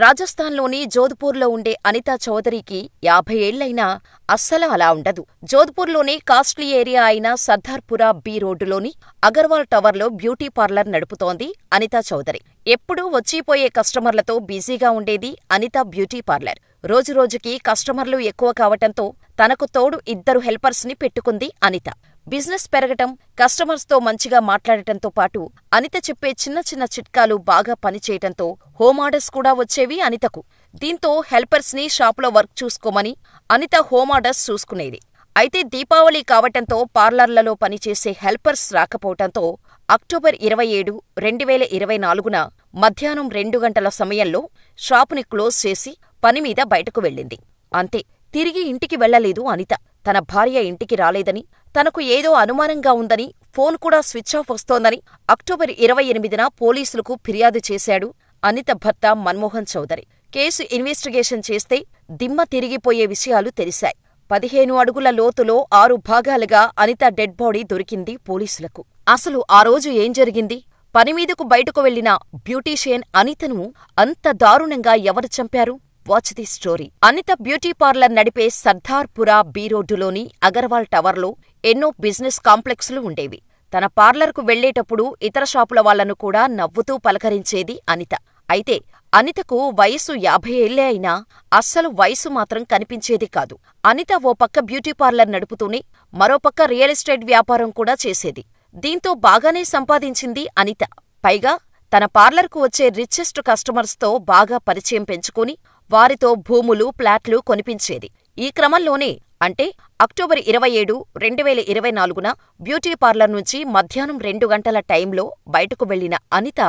రాజస్థాన్లోని జోధ్పూర్లో ఉండే అనితా చౌదరికి 50 ఏళ్లైనా అస్సలు అలా ఉండదు. జోధ్పూర్లోని కాస్ట్లీ ఏరియా అయిన సర్దార్పురా బి రోడ్డులోని అగర్వాల్ టవర్లో బ్యూటీ పార్లర్ నడుపుతోంది అనితా చౌదరి. ఎప్పుడూ వచ్చిపోయే కస్టమర్లతో బిజీగా ఉండేది అనితా బ్యూటీ పార్లర్. రోజురోజుకీ కస్టమర్లు ఎక్కువ కావటంతో తనకు తోడు 2 హెల్పర్స్ని పెట్టుకుంది అనిత. బిజినెస్ పెరగటం, కస్టమర్స్తో మంచిగా మాట్లాడటంతో పాటు అనిత చెప్పే చిన్న చిన్న చిట్కాలు బాగా పనిచేయటంతో హోమ్ ఆర్డర్స్ కూడా వచ్చేవి అనితకు. దీంతో హెల్పర్స్ని షాపులో వర్క్ చూసుకోమని అనిత హోమ్ ఆర్డర్స్ చూసుకునేది. అయితే దీపావళి కావటంతో పార్లర్లలో పనిచేసే హెల్పర్స్ రాకపోవటంతో అక్టోబర్ 27, 2024న మధ్యాహ్నం 2 గంటల సమయంలో షాపుని క్లోజ్ చేసి పనిమీద బయటకు వెళ్ళింది. అంతే, తిరిగి ఇంటికి వెళ్లలేదు అనిత. తన భార్య ఇంటికి రాలేదని, తనకు ఏదో అనుమానంగా ఉందని, ఫోన్ కూడా స్విచ్ ఆఫ్ వస్తోందని అక్టోబర్ 28న పోలీసులకు ఫిర్యాదు చేశాడు అనిత భర్త మన్మోహన్ చౌదరి. కేసు ఇన్వెస్టిగేషన్ చేస్తే దిమ్మ తిరిగిపోయే విషయాలు తెలిశాయి. 15 అడుగుల లోతులో 6 భాగాలుగా అనిత డెడ్ బాడీ దొరికింది పోలీసులకు. అసలు ఆ రోజు ఏం జరిగింది? పనిమీదకు బయటకు వెళ్లిన బ్యూటీషియన్ అనితను అంత దారుణంగా ఎవరు చంపారు? Watch the story. Anitha beauty parlour నడిపే సర్దార్పురా బి రోడ్డులోని అగర్వాల్ టవర్లో ఎన్నో బిజినెస్ కాంప్లెక్స్లు ఉండేవి. తన పార్లర్కు వెళ్లేటప్పుడు ఇతర షాపుల వాళ్లను కూడా నవ్వుతూ పలకరించేది అనిత. అయితే అనితకు వయసు 50 ఏళ్లే అయినా అస్సలు వయసు మాత్రం కనిపించేది కాదు. అనిత ఓ పక్క బ్యూటీ పార్లర్ నడుపుతూనే మరోపక్క రియల్ ఎస్టేట్ వ్యాపారం కూడా చేసేది. దీంతో బాగానే సంపాదించింది అనిత. పైగా తన పార్లర్కు వచ్చే రిచెస్ట్ కస్టమర్స్తో బాగా పరిచయం పెంచుకుని వారితో భూములు, ఫ్లాట్లు కొనిపించేది. ఈ క్రమంలోనే అంటే అక్టోబర్ 27, 2024న బ్యూటీ పార్లర్ నుంచి మధ్యాహ్నం 2 గంటల టైంలో బయటకు వెళ్లిన అనిత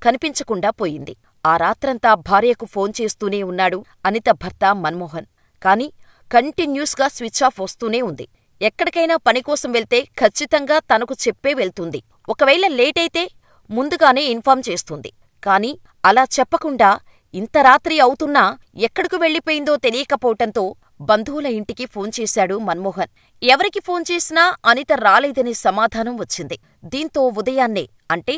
కనిపించకుండా పోయింది. ఆ రాత్రంతా భార్యకు ఫోన్ చేస్తూనే ఉన్నాడు అనిత భర్త మన్మోహన్. కాని కంటిన్యూస్గా స్విచ్ ఆఫ్ వస్తూనే ఉంది. ఎక్కడికైనా పనికోసం వెళ్తే ఖచ్చితంగా తనకు చెప్పే వెళ్తుంది. ఒకవేళ లేటైతే ముందుగానే ఇన్ఫార్మ్ చేస్తుంది. కాని అలా చెప్పకుండా ఇంత రాత్రి అవుతున్నా ఎక్కడకు వెళ్లిపోయిందో తెలియకపోవటంతో బంధువుల ఇంటికి ఫోన్ చేశాడు మన్మోహన్. ఎవరికి ఫోన్ చేసినా అనిత రాలేదనే సమాధానం వచ్చింది. దీంతో ఉదయాన్నే అంటే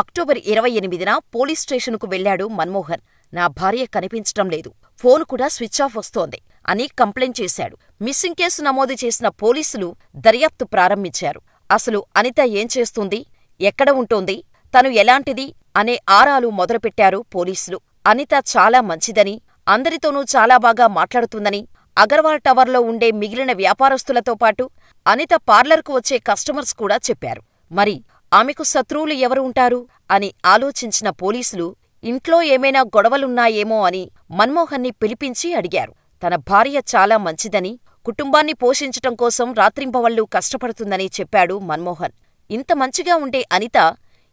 అక్టోబర్ 28న పోలీస్ స్టేషన్కు వెళ్లాడు మన్మోహన్. నా భార్య కనిపించటం లేదు, ఫోన్ కూడా స్విచ్ ఆఫ్ వస్తోంది అని కంప్లైంట్ చేశాడు. మిస్సింగ్ కేసు నమోదు చేసిన పోలీసులు దర్యాప్తు ప్రారంభించారు. అసలు అనిత ఏం చేస్తుంది, ఎక్కడ ఉంటోంది, తను ఎలాంటిది అనే ఆరాలు మొదలుపెట్టారు పోలీసులు. అనిత చాలా మంచిదని, అందరితోనూ చాలా బాగా మాట్లాడుతుందని అగర్వాల్ టవర్లో ఉండే మిగిలిన వ్యాపారస్తులతో పాటు అనిత పార్లర్కు వచ్చే కస్టమర్స్ కూడా చెప్పారు. మరి ఆమెకు శత్రువులు ఎవరు ఉంటారు అని ఆలోచించిన పోలీసులు ఇంట్లో ఏమైనా గొడవలున్నాయేమో అని మన్మోహన్ని పిలిపించి అడిగారు. తన భార్య చాలా మంచిదని, కుటుంబాన్ని పోషించటం కోసం రాత్రింబవళ్లూ కష్టపడుతుందని చెప్పాడు మన్మోహన్. ఇంత మంచిగా ఉండే అనిత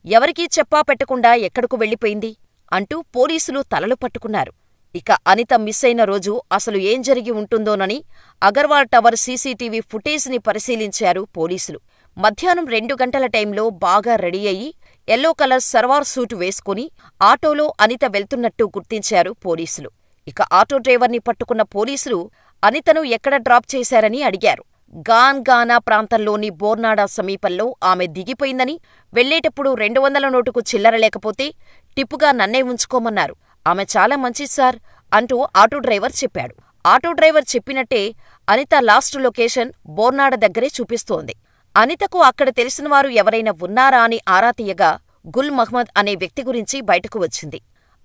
ఎవరికీ చెప్పా పెట్టకుండా ఎక్కడకు వెళ్లిపోయింది అంటూ పోలీసులు తలలు పట్టుకున్నారు. ఇక అనిత మిస్ అయిన రోజు అసలు ఏం జరిగి ఉంటుందోనని అగర్వాల్ టవర్ సీసీటీవీ ఫుటేజ్ని పరిశీలించారు పోలీసులు. మధ్యాహ్నం 2 గంటల టైంలో బాగా రెడీ అయ్యి ఎల్లో కలర్ సర్వార్ సూటు వేసుకుని ఆటోలో అనిత వెళ్తున్నట్టు గుర్తించారు పోలీసులు. ఇక ఆటో డ్రైవర్ని పట్టుకున్న పోలీసులు అనితను ఎక్కడ డ్రాప్ చేశారని అడిగారు. గానా ప్రాంతంలోని బోర్నాడా సమీపంలో ఆమె దిగిపోయిందని, వెళ్లేటప్పుడు 200 నోటుకు చిల్లర లేకపోతే టిప్పుగా నన్నే ఉంచుకోమన్నారు. ఆమె చాలా మంచిది సార్ అంటూ ఆటో డ్రైవర్ చెప్పాడు. ఆటో డ్రైవర్ చెప్పినట్టే అనిత లాస్ట్ లొకేషన్ బోర్నాడ దగ్గరే చూపిస్తోంది. అనితకు అక్కడ తెలిసినవారు ఎవరైనా ఉన్నారా అని ఆరా తీయగా గుల్ మహ్మద్ అనే వ్యక్తి గురించి బయటకు వచ్చింది.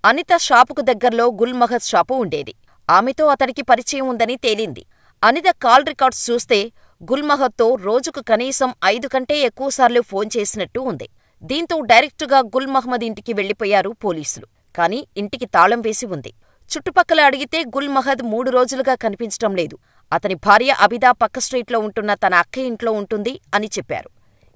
అనిత షాపుకు దగ్గర్లో గుల్ మహద్ షాపు ఉండేది. ఆమెతో అతడికి పరిచయం ఉందని తేలింది. అనిత కాల్ రికార్డ్స్ చూస్తే గుల్ మహద్తో రోజుకు కనీసం 5 కంటే ఎక్కువసార్లు ఫోన్ చేసినట్టు ఉంది. దీంతో డైరెక్టుగా గుల్ మహ్మద్ ఇంటికి వెళ్లిపోయారు పోలీసులు. కాని ఇంటికి తాళం వేసి ఉంది. చుట్టుపక్కల అడిగితే గుల్ మహద్ 3 రోజులుగా కనిపించటం లేదు. అతని భార్య అబిదా పక్క స్ట్రీట్లో ఉంటున్న తన అక్క ఇంట్లో ఉంటుంది అని చెప్పారు.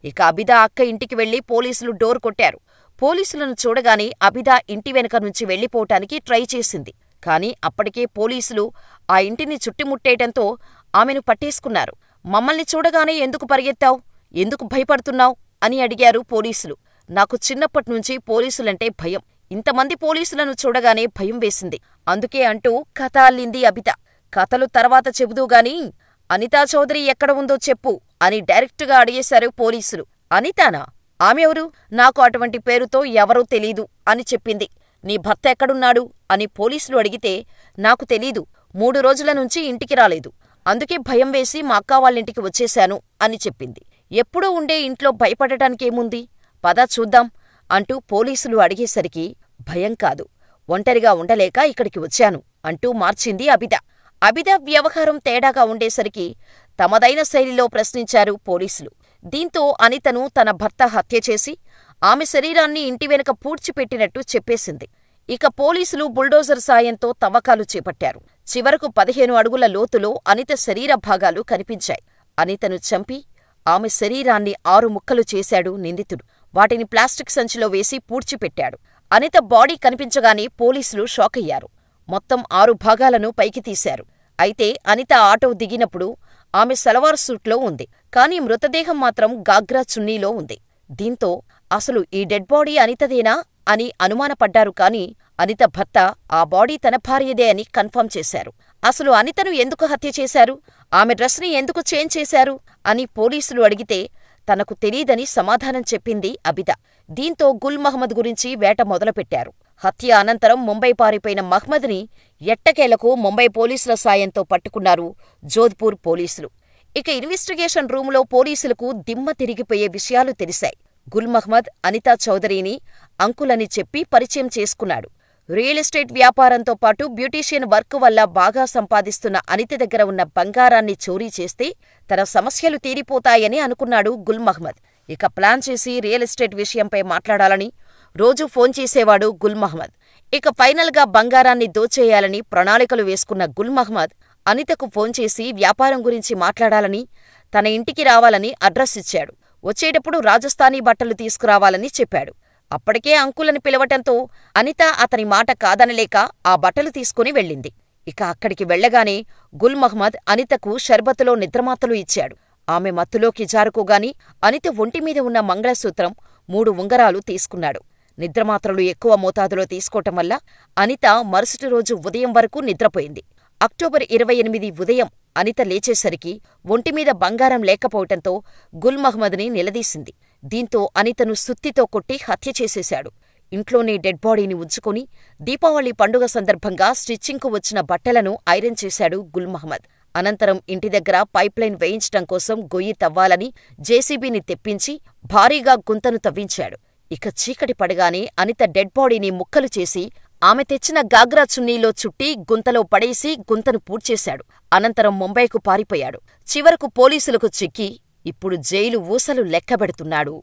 ఇక అబిదా అక్క ఇంటికి వెళ్లి పోలీసులు డోర్ కొట్టారు. పోలీసులను చూడగానే అబిదా ఇంటి వెనుక నుంచి వెళ్లిపోవటానికి ట్రై చేసింది. కాని అప్పటికే పోలీసులు ఆ ఇంటిని చుట్టుముట్టేయటంతో ఆమెను పట్టేసుకున్నారు. మమ్మల్ని చూడగానే ఎందుకు పరిగెత్తావ్, ఎందుకు భయపడుతున్నావ్ అని అడిగారు పోలీసులు. నాకు చిన్నప్పట్నుంచి పోలీసులంటే భయం. ఇంతమంది పోలీసులను చూడగానే భయం వేసింది. అందుకే అంటూ కథ అల్లింది అబిద. కథలు తర్వాత చెబుదూగాని అనితా చౌదరి ఎక్కడ ఉందో చెప్పు అని డైరెక్టుగా అడిగేశారు పోలీసులు. అనితానా? ఆమెవరు? నాకు అటువంటి పేరుతో ఎవరూ తెలీదు అని చెప్పింది. నీ భర్త ఎక్కడున్నాడు అని పోలీసులు అడిగితే, నాకు తెలీదు. 3 రోజుల నుంచి ఇంటికి రాలేదు. అందుకే భయం వేసి మా అక్కవాళ్ళింటికి వచ్చేశాను అని చెప్పింది. ఎప్పుడూ ఉండే ఇంట్లో భయపడటానికేముంది? పద చూద్దాం అంటూ పోలీసులు అడిగేసరికి, భయం కాదు, ఒంటరిగా ఉండలేక ఇక్కడికి వచ్చాను అంటూ మార్చింది అబిద. అబిద వ్యవహారం తేడాగా ఉండేసరికి తమదైన శైలిలో ప్రశ్నించారు పోలీసులు. దీంతో అనితను తన భర్త హత్యచేసి ఆమె శరీరాన్ని ఇంటి వెనుక పూడ్చిపెట్టినట్టు చెప్పేసింది. ఇక పోలీసులు బుల్డోజర్ సాయంతో తవ్వకాలు చేపట్టారు. చివరకు 15 అడుగుల లోతులో అనిత శరీర భాగాలు కనిపించాయి. అనితను చంపి ఆమె శరీరాన్ని 6 ముక్కలు చేశాడు నిందితుడు. వాటిని ప్లాస్టిక్ సంచిలో వేసి పూడ్చిపెట్టాడు. అనిత బాడీ కనిపించగానే పోలీసులు షాకయ్యారు. మొత్తం 6 భాగాలను పైకి తీశారు. అయితే అనిత ఆటో దిగినప్పుడు ఆమె సల్వార్ సూట్లో ఉంది. కానీ మృతదేహం మాత్రం గాగ్రా చున్నీలో ఉంది. దీంతో అసలు ఈ డెడ్ బాడీ అనితదేనా అని అనుమానపడ్డారు. కానీ అనిత భర్త ఆ బాడీ తన భార్యదే అని కన్ఫర్మ్ చేశారు. అసలు అనితను ఎందుకు హత్య చేశారు, ఆమె డ్రెస్ని ఎందుకు చేంజ్ చేశారు అని పోలీసులు అడిగితే తనకు తెలీదని సమాధానం చెప్పింది అబిద. దీంతో గుల్ మహ్మద్ గురించి వేట మొదలుపెట్టారు. హత్య అనంతరం ముంబై పారిపోయిన మహ్మద్ని ఎట్టకేలకు ముంబై పోలీసుల సాయంతో పట్టుకున్నారు జోధ్పూర్ పోలీసులు. ఇక ఇన్వెస్టిగేషన్ రూములో పోలీసులకు దిమ్మ తిరిగిపోయే విషయాలు తెలిశాయి. గుల్ మహ్మద్ అనితా చౌదరిని అంకులని చెప్పి పరిచయం చేసుకున్నాడు. రియల్ ఎస్టేట్ వ్యాపారంతో పాటు బ్యూటీషియన్ వర్క్ వల్ల బాగా సంపాదిస్తున్న అనిత దగ్గర ఉన్న బంగారాన్ని చోరీ చేస్తే తన సమస్యలు తీరిపోతాయని అనుకున్నాడు గుల్ మహ్మద్. ఇక ప్లాన్ చేసి రియల్ ఎస్టేట్ విషయంపై మాట్లాడాలని రోజూ ఫోన్ చేసేవాడు గుల్ మహ్మద్. ఇక ఫైనల్గా బంగారాన్ని దోచేయాలని ప్రణాళికలు వేసుకున్న గుల్ మహ్మద్ అనితకు ఫోన్ చేసి వ్యాపారం గురించి మాట్లాడాలని, తన ఇంటికి రావాలని అడ్రస్ ఇచ్చాడు. వచ్చేటప్పుడు రాజస్థానీ బట్టలు తీసుకురావాలని చెప్పాడు. అప్పటికే అంకులని పిలవటంతో అనిత అతని మాట కాదనలేక ఆ బట్టలు తీసుకుని వెళ్ళింది. ఇక అక్కడికి వెళ్లగానే గుల్ మహ్మద్ అనితకు షర్బతులో నిద్రమాతలు ఇచ్చాడు. ఆమె మత్తులోకి జారుకోగాని అనిత ఒంటిమీద ఉన్న మంగళసూత్రం, 3 ఉంగరాలు తీసుకున్నాడు. నిద్రమాత్రలు ఎక్కువ మోతాదులో తీసుకోవటం వల్ల అనిత మరుసటి రోజు ఉదయం వరకు నిద్రపోయింది. అక్టోబర్ 28 ఉదయం అనిత లేచేసరికి ఒంటిమీద బంగారం లేకపోవటంతో గుల్ మహ్మద్ని నిలదీసింది. దీంతో అనితను సుత్తితో కొట్టి హత్య చేసేశాడు. ఇంట్లోనే డెడ్ బాడీని ఉంచుకొని దీపావళి పండుగ సందర్భంగా స్టిచ్చింగ్కు వచ్చిన బట్టలను ఐరన్ చేశాడు గుల్ మహ్మద్. అనంతరం ఇంటి దగ్గర పైప్లైన్ వేయించటం కోసం గొయ్యి తవ్వాలని జేసీబీని తెప్పించి భారీగా గుంతను తవ్వించాడు. ఇక చీకటి పడగానే అనిత డెడ్ బాడీని ముక్కలు చేసి ఆమె తెచ్చిన గాగ్రా చున్నీలో చుట్టి గుంతలో పడేసి గుంతను పూడ్చేశాడు. అనంతరం ముంబైకు పారిపోయాడు. చివరకు పోలీసులకు చిక్కి ఇప్పుడు జైలు ఊసలు లెక్కబెడుతున్నాడు.